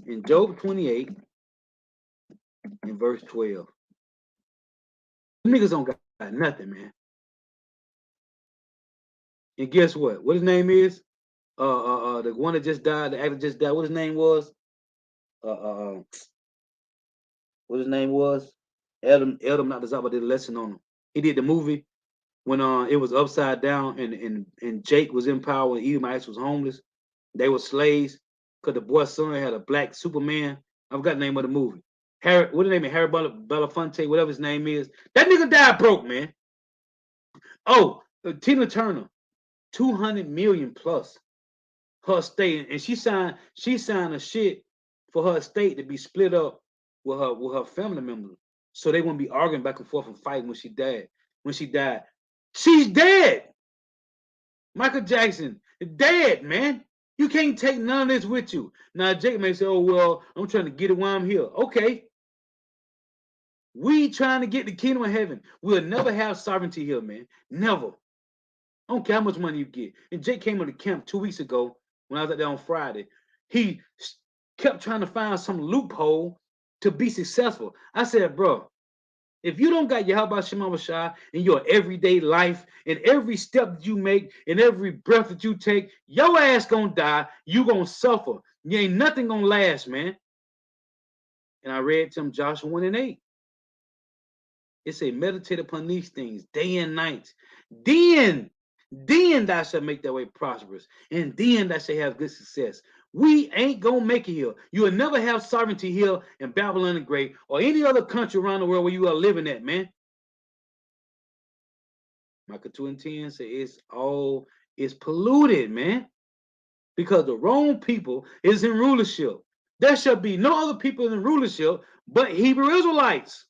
In Job 28, in verse 12, niggas don't got nothing, man. And guess what? What his name is? The one that just died, the actor just died. What his name was? What his name was? Adam Nakazawa did a lesson on him. He did the movie when it was upside down and Jake was in power and Edomites was homeless. They were slaves because the boy's son had a black Superman. I forgot the name of the movie. What his name is? Harry Belafonte, whatever his name is. That nigga died broke, man. Oh, Tina Turner, 200 million plus her estate, and she signed a shit for her estate to be split up with her family members, so they wouldn't be arguing back and forth and fighting when she died. She's dead. Michael Jackson, dead, man. You can't take none of this with you. Now Jake may say, "Oh well, I'm trying to get it while I'm here." Okay. We trying to get the kingdom of heaven. We'll never have sovereignty here, man. Never. I don't care how much money you get. And Jake came to the camp 2 weeks ago when I was out there on Friday. He kept trying to find some loophole to be successful. I said, bro, if you don't got Yahweh Shema Shai in your everyday life, in every step that you make, in every breath that you take, your ass gonna die. You gonna suffer. You ain't nothing gonna last, man. And I read to him Joshua 1:8. It say, meditate upon these things day and night. Then thou shalt make that way prosperous, and then thou shalt have good success. We ain't gonna make it here. You will never have sovereignty here in Babylon the Great or any other country around the world where you are living at, man. Micah 2:10 say it's polluted, man, because the wrong people is in rulership. There shall be no other people in rulership but Hebrew Israelites.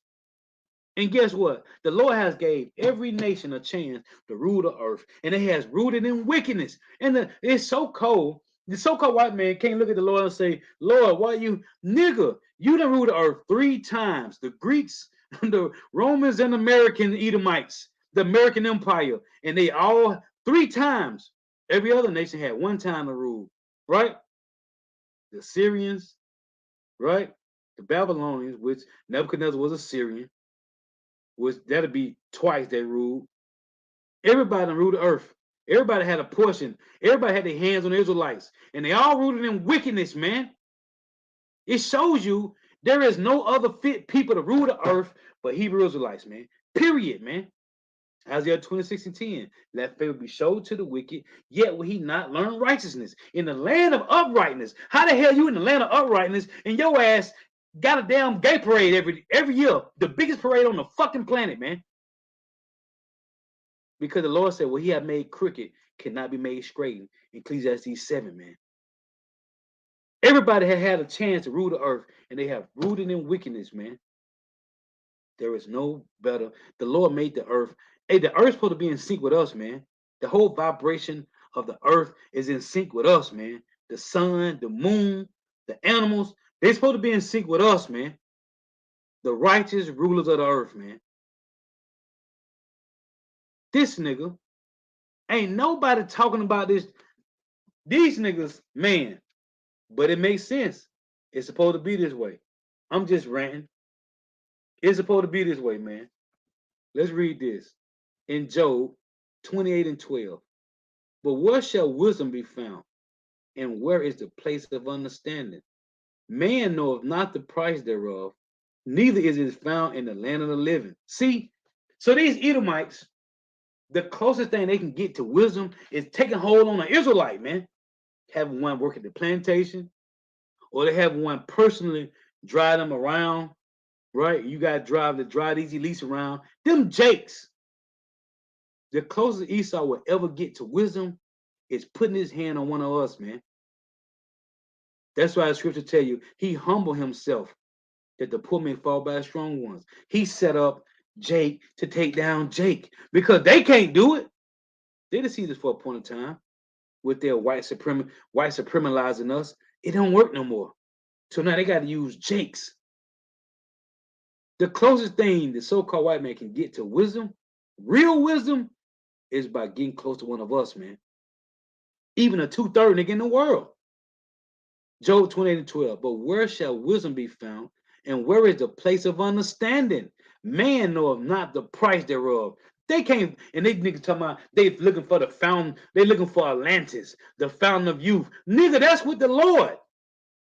And guess what? The Lord has gave every nation a chance to rule the earth, and it has rooted in wickedness. And it's so cold. The so-called white man can't look at the Lord and say, Lord, why you, nigga, you done ruled the earth 3 times. The Greeks, the Romans, and American Edomites, the American Empire, and they all 3 times. Every other nation had 1 time to rule, right? The Syrians, right? The Babylonians, which Nebuchadnezzar was a Syrian, which that'll be twice they ruled. Everybody ruled the earth. Everybody had a portion. Everybody had their hands on the Israelites. And they all rooted in wickedness, man. It shows you there is no other fit people to rule the earth but Hebrew Israelites, man. Period, man. Isaiah 26:10. Let favor be showed to the wicked, yet will he not learn righteousness. In the land of uprightness. How the hell you in the land of uprightness and your ass got a damn gay parade every year? The biggest parade on the fucking planet, man. Because the Lord said, what he had made crooked cannot be made straight. Ecclesiastes 7, man. Everybody had a chance to rule the earth, and they have rooted in wickedness, man. There is no better. The Lord made the earth. Hey, the earth's supposed to be in sync with us, man. The whole vibration of the earth is in sync with us, man. The sun, the moon, the animals, they're supposed to be in sync with us, man. The righteous rulers of the earth, man. This nigga, ain't nobody talking about this. These niggas, man. But it makes sense. It's supposed to be this way. I'm just ranting. It's supposed to be this way, man. Let's read this in Job 28:12. But where shall wisdom be found? And where is the place of understanding? Man knoweth not the price thereof, neither is it found in the land of the living. See, so these Edomites, the closest thing they can get to wisdom is taking hold on an Israelite, man. Having one work at the plantation, or they have one personally drive them around, right? You got to drive these elites around. Them Jakes, the closest Esau will ever get to wisdom is putting his hand on one of us, man. That's why the scripture tell you he humbled himself that the poor may fall by the strong ones. He set up Jake to take down Jake because they can't do it. They didn't see this for a point in time with their white supremalizing us. It don't work no more. So now they got to use Jakes. The closest thing the so-called white man can get to wisdom, real wisdom, is by getting close to one of us, man. Even a 2/3 nigga in the world. Job 28:12. But where shall wisdom be found? And where is the place of understanding? Man knoweth not the price thereof. They can't, and they niggas talking about they looking for the fountain, they looking for Atlantis, the fountain of youth. Nigga, that's with the Lord.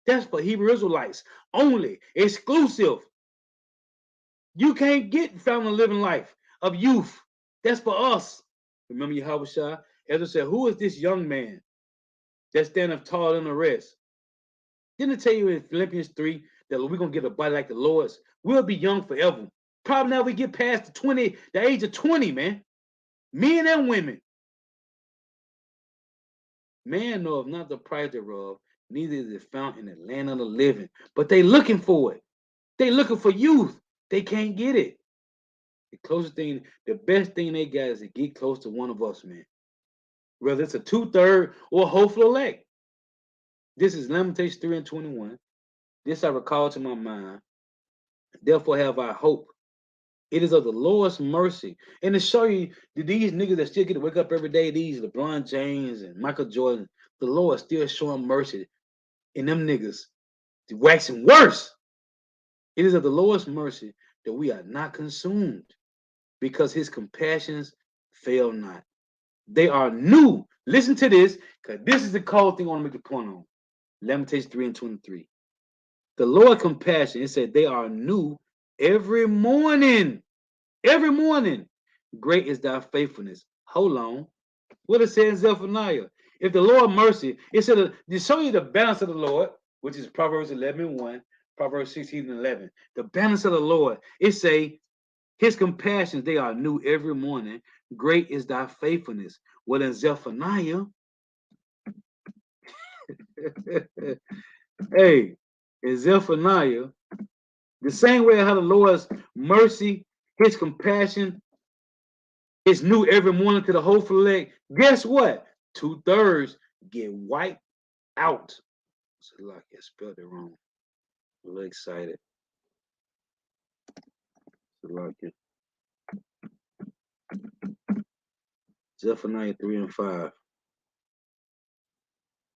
That's for Hebrew Israelites only, exclusive. You can't get fountain of living life of youth. That's for us. Remember Yahushua? Ezra said, who is this young man that standeth tall than the rest? Didn't it tell you in Philippians 3 that we're gonna get a body like the Lord's? We'll be young forever. Probably now we get past the age of 20, man. Men and women. Man knoweth not the price thereof, neither is it found in the land of the living. But they looking for it. They looking for youth. They can't get it. The closest thing, the best thing they got is to get close to one of us, man. Whether it's a 2/3 or a hopeful elect. This is Lamentations 3:21. This I recall to my mind. Therefore have I hope. It is of the Lord's mercy. And to show you that these niggas that still get to wake up every day, these LeBron James and Michael Jordan, the Lord still showing mercy. And them niggas waxing worse. It is of the Lord's mercy that we are not consumed, because his compassions fail not. They are new. Listen to this, because this is the cold thing I want to make a point on. Lamentations 3:23. The Lord's compassion, it said they are new every morning. Every morning. Great is thy faithfulness. Hold on. What it says in Zephaniah. If the Lord mercy, it said to show you the balance of the Lord, which is Proverbs 11:1, Proverbs 16:11. The balance of the Lord. It say his compassions, they are new every morning. Great is thy faithfulness. Well, in Zephaniah, hey, in Zephaniah, the same way how the Lord's mercy His compassion is new every morning to the hopeful elect. Guess what? 2/3 get wiped out. So like I spelled it wrong. I'm a little excited. So like it. Zephaniah 3 and 5.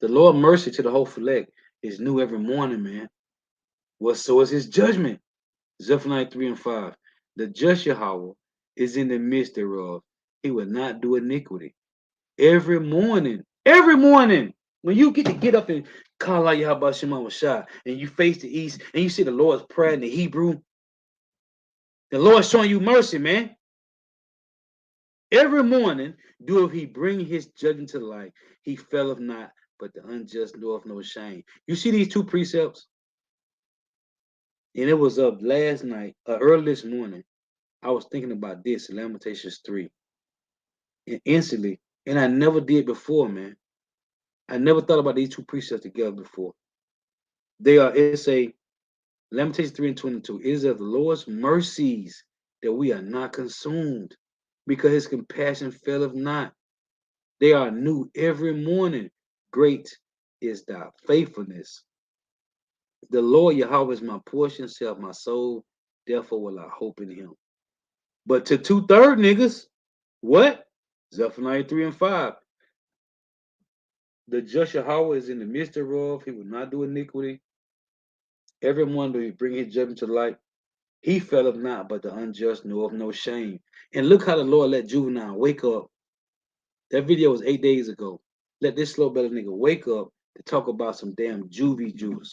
The Lord mercy to the hopeful elect is new every morning, man. Well, so is his judgment. Zephaniah 3 and 5. The just Yahweh is in the midst thereof. He will not do iniquity. Every morning, when you get up and call out Yahweh Shema Shah, and you face the east, and you see the Lord's prayer in the Hebrew, the Lord's showing you mercy, man. Every morning, doeth he bring his judgment to light. He faileth not, but the unjust knoweth no shame. You see these two precepts? And it was up last night, early this morning. I was thinking about this in Lamentations 3. And instantly, and I never did before, man. I never thought about these two precepts together before. It's a Lamentations 3 and 22. It is of the Lord's mercies that we are not consumed, because his compassion faileth not. They are new every morning. Great is thy faithfulness. The Lord Yahweh is my portion, saith my soul, therefore will I hope in him. But to 2/3 niggas, what? Zephaniah 3 and 5. The just Yahweh is in the midst thereof. He will not do iniquity. Everyone will bring his judgment to light. He faileth not, but the unjust knoweth no shame. And look how the Lord let Juvenile wake up. That video was 8 days ago. Let this slow belly nigga wake up to talk about some damn juvie juice.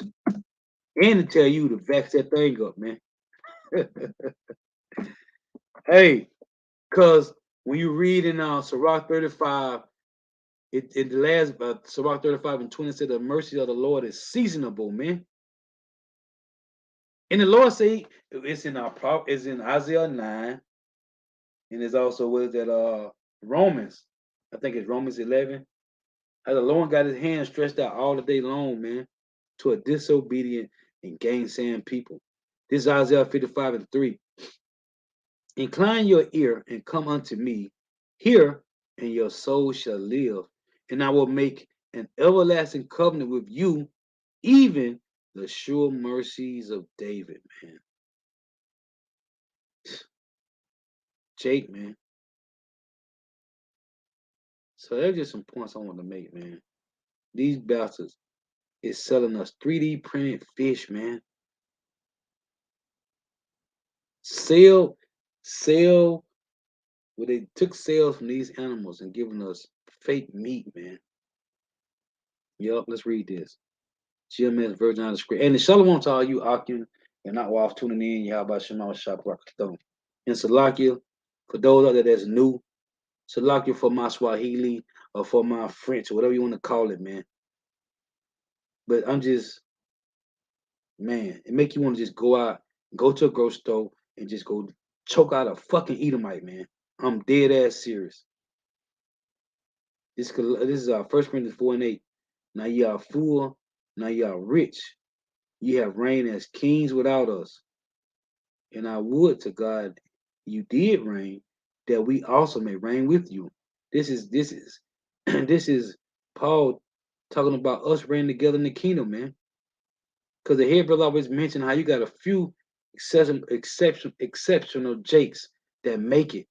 And to tell you to vax that thing up, man. Hey, because when you read in Sirach 35, in the last Sirach 35 and 20 said the mercy of the Lord is seasonable, man. And the Lord say it's in Isaiah 9, and it's also with that Romans. I think it's Romans 11. How the Lord got his hand stretched out all the day long, man, to a disobedient and gainsaying people. This is Isaiah 55 and 3. Incline your ear and come unto me. Hear, and your soul shall live. And I will make an everlasting covenant with you, even the sure mercies of David, man. Jake, man. So there's just some points I want to make, man. These bastards is selling us 3D printed fish, man. Sale, where they took sales from these animals and giving us fake meat, man. Yup, let's read this. GMS Virgin Islands Script. And the Shalom to all you Akim and not while tuning in, y'all about Shema Shop Stone. And Salakia, for those out there that's new, Salakia for my Swahili or for my French or whatever you want to call it, man. But I'm just, man, it make you want to just go out, go to a grocery store and just go choke out a fucking Edomite, man. I'm dead ass serious. This is 1 Corinthians 4 and 8. Now ye are full, now ye are rich. Ye have reigned as kings without us. And I would to God you did reign, that we also may reign with you. This is this is Paul talking about us reigning together in the kingdom, man. Because the head brother always mentioned how you got a few exceptional jakes that make it.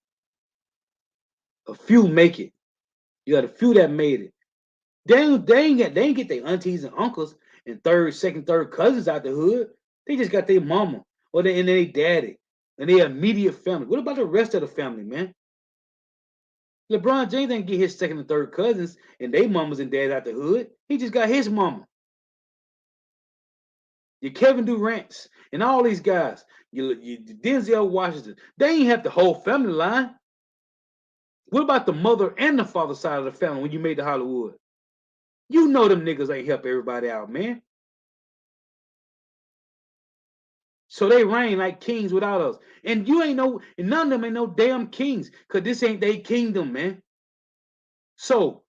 A few make it. You got a few that made it. They ain't get their aunties and uncles and second, third cousins out the hood. They just got their mama or and their daddy and their immediate family. What about the rest of the family, man? LeBron James didn't get his second and third cousins and their mamas and dads out the hood. He just got his mama. Your Kevin Durant's and all these guys, your Denzel Washington, they ain't have the whole family line. What about the mother and the father side of the family when you made the Hollywood? You know them niggas ain't help everybody out, man. So they reign like kings without us. And you ain't no, and none of them ain't no damn kings, because this ain't their kingdom, man. So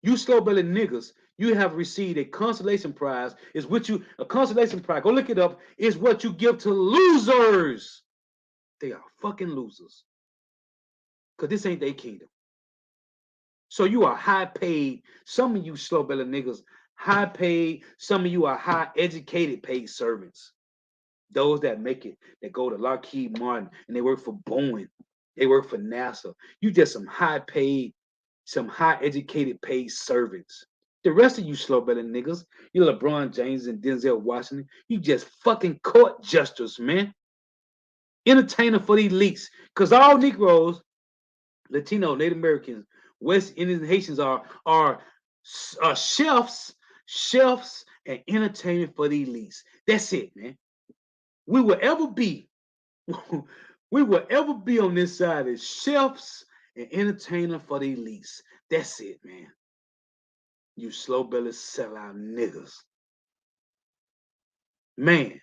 you slow-bellied niggas, you have received a consolation prize. Is what you, a consolation prize, go look it up, is what you give to losers. They are fucking losers. Because this ain't their kingdom. So you are high paid. Some of you slow belly niggas, high paid. Some of you are high educated paid servants. Those that make it, that go to Lockheed Martin and they work for Boeing. They work for NASA. You just some high paid, some high educated paid servants. The rest of you slow belly niggas, you LeBron James and Denzel Washington, you just fucking court jesters, man. Entertainer for the elites. Because all Negroes, Latino, Native Americans, West Indians, and Haitians are chefs, and entertainment for the elites. That's it, man. We will ever be, we will ever be on this side as chefs and entertainer for the elites. That's it, man. You slow belly sellout niggas. Man,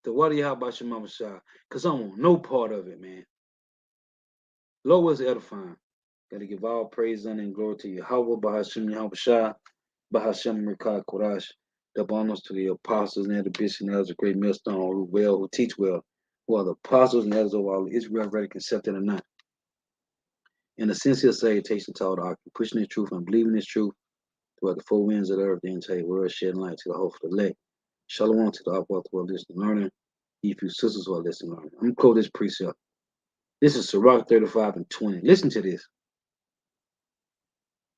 the what do you have about your mama shot? Cause I don't want no part of it, man. Lord was edifying. Gotta give all praise, honor, and glory to Yahweh, Bahashim Yahushua, Bahashim Merkah Korash, the honors to the apostles and the bishops and elders, a great millstone, who teach well, who are the apostles and elders of all Israel, ready, accepted or not. And a sincere salutation to all the ark, pushing the truth and believing this truth throughout the four winds of the earth, the entire world, shedding light to the hope of the elect. Shalom to the upward world listening, learning. If you sisters who are listening, learning. I'm going to quote this precept. This is Sirach 35 and 20. Listen to this.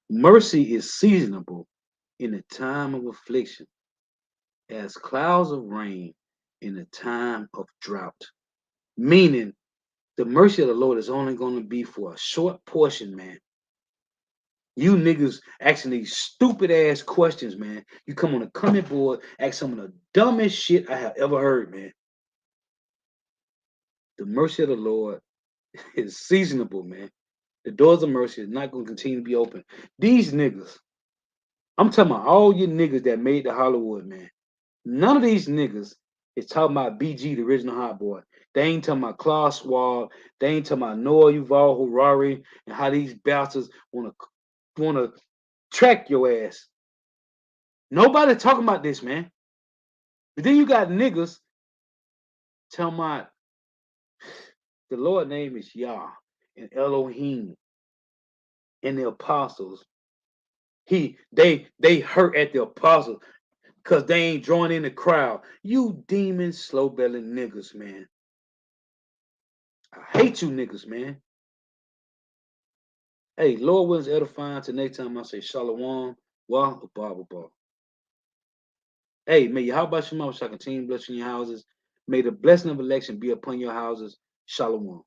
Mercy is seasonable in the time of affliction, as clouds of rain in the time of drought. Meaning, the mercy of the Lord is only going to be for a short portion, man. You niggas asking these stupid ass questions, man. You come on the comment board, ask some of the dumbest shit I have ever heard, man. The mercy of the Lord is seasonable, man. The doors of mercy is not going to continue to be open. These niggas, I'm talking about all you niggas that made the Hollywood, man. None of these niggas is talking about BG, the original hot boy. They ain't talking about Klaus Schwab. They ain't talking about Noah Yuval Harari and how these bastards wanna track your ass. Nobody talking about this, man. But then you got niggas talking about the Lord name is Yah and Elohim and the apostles. They hurt at the apostles because they ain't drawing in the crowd. You demon slow belly niggas, man. I hate you niggas, man. Hey, Lord willing edifying. Till next time I say Shalom, Wa, Abba. Hey, may Yahweh Shema shall continue blessing your houses. May the blessing of election be upon your houses. Shalom.